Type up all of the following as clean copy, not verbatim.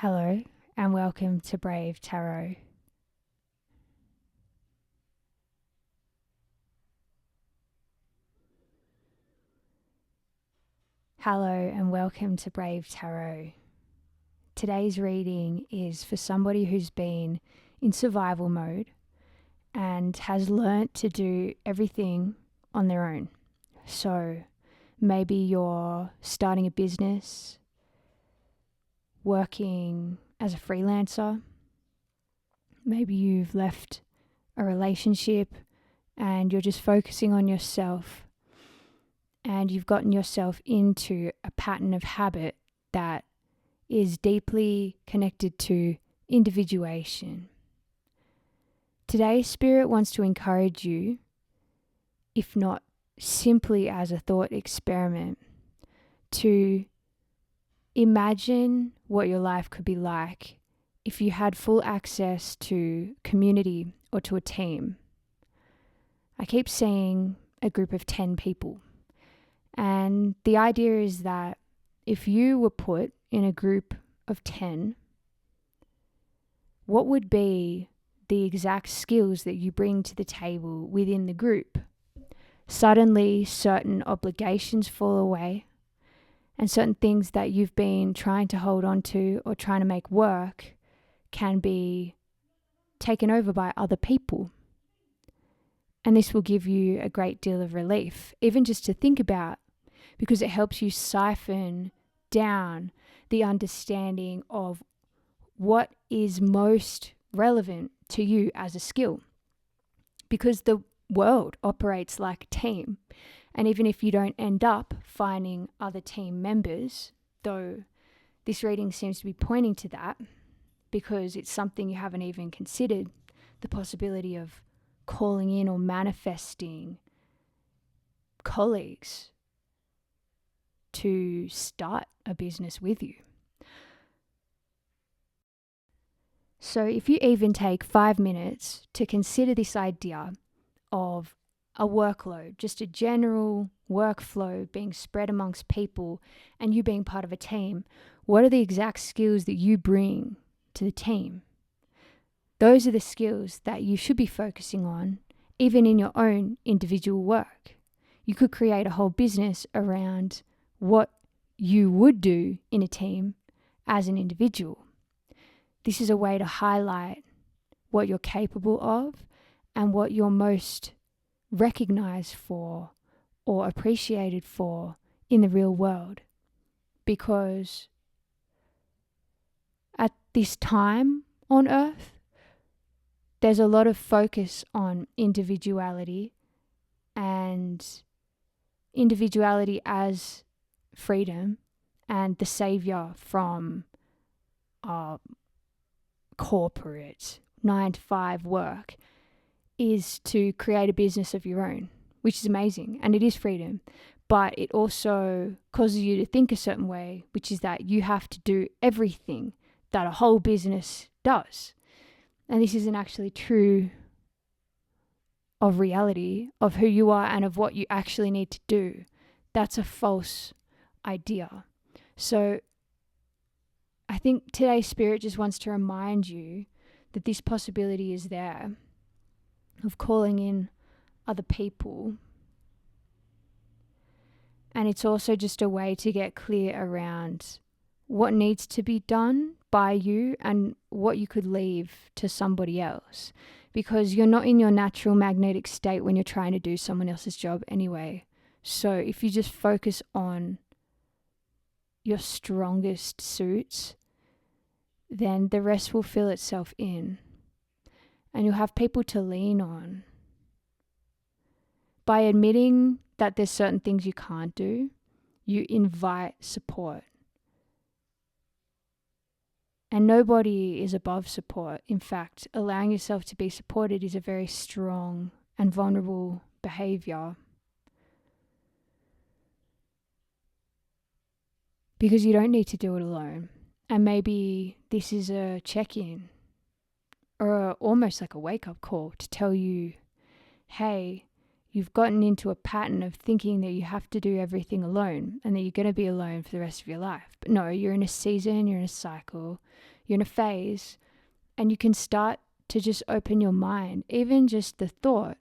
Hello and welcome to Brave Tarot. Hello and welcome to Brave Tarot. Today's reading is for somebody who's been in survival mode and has learnt to do everything on their own. So maybe you're starting a business, working as a freelancer. Maybe you've left a relationship and you're just focusing on yourself, and you've gotten yourself into a pattern of habit that is deeply connected to individuation. Today, Spirit wants to encourage you, if not simply as a thought experiment, to imagine what your life could be like if you had full access to community or to a team. I keep saying a group of 10 people. And the idea is that if you were put in a group of 10, what would be the exact skills that you bring to the table within the group? Suddenly, certain obligations fall away, and certain things that you've been trying to hold on to or trying to make work can be taken over by other people. And this will give you a great deal of relief, even just to think about, because it helps you siphon down the understanding of what is most relevant to you as a skill. Because the world operates like a team. And even if you don't end up finding other team members, though this reading seems to be pointing to that, because it's something you haven't even considered, the possibility of calling in or manifesting colleagues to start a business with you. So if you even take 5 minutes to consider this idea of a workload, just a general workflow being spread amongst people and you being part of a team, what are the exact skills that you bring to the team? Those are the skills that you should be focusing on, even in your own individual work. You could create a whole business around what you would do in a team as an individual. This is a way to highlight what you're capable of and what you're most recognized for or appreciated for in the real world. Because at this time on Earth, there's a lot of focus on individuality and individuality as freedom and the savior from corporate 9-to-5 work is to create a business of your own, which is amazing, and it is freedom, but it also causes you to think a certain way, which is that you have to do everything that a whole business does. And this isn't actually true of reality, of who you are and of what you actually need to do. That's a false idea. So I think today's Spirit just wants to remind you that this possibility is there of calling in other people. And it's also just a way to get clear around what needs to be done by you and what you could leave to somebody else. Because you're not in your natural magnetic state when you're trying to do someone else's job anyway. So if you just focus on your strongest suits, then the rest will fill itself in. And you'll have people to lean on. By admitting that there's certain things you can't do, you invite support. And nobody is above support. In fact, allowing yourself to be supported is a very strong and vulnerable behavior. Because you don't need to do it alone. And maybe this is a check-in or almost like a wake-up call to tell you, hey, you've gotten into a pattern of thinking that you have to do everything alone and that you're going to be alone for the rest of your life. But no, you're in a season, you're in a cycle, you're in a phase, and you can start to just open your mind. Even just the thought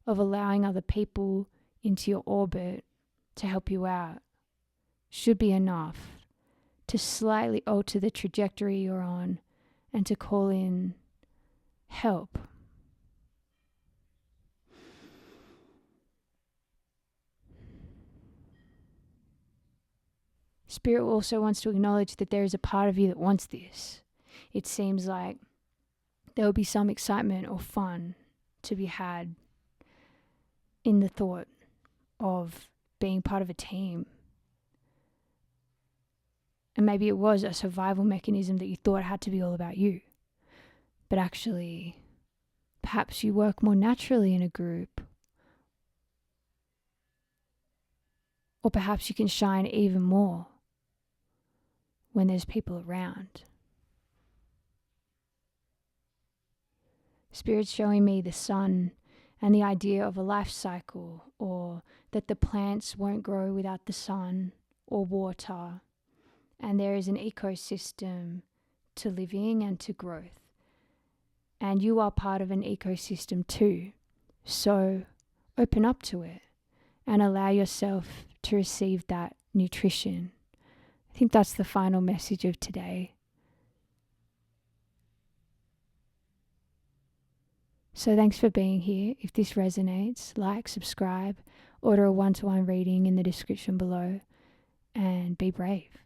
of allowing other people into your orbit to help you out should be enough to slightly alter the trajectory you're on and to call in help. Spirit also wants to acknowledge that there is a part of you that wants this. It seems like there will be some excitement or fun to be had in the thought of being part of a team. And maybe it was a survival mechanism that you thought had to be all about you. But actually, perhaps you work more naturally in a group. Or perhaps you can shine even more when there's people around. Spirit's showing me the sun and the idea of a life cycle, or that the plants won't grow without the sun or water, and there is an ecosystem to living and to growth. And you are part of an ecosystem too. So open up to it and allow yourself to receive that nutrition. I think that's the final message of today. So thanks for being here. If this resonates, like, subscribe, order a one-to-one reading in the description below, and be brave.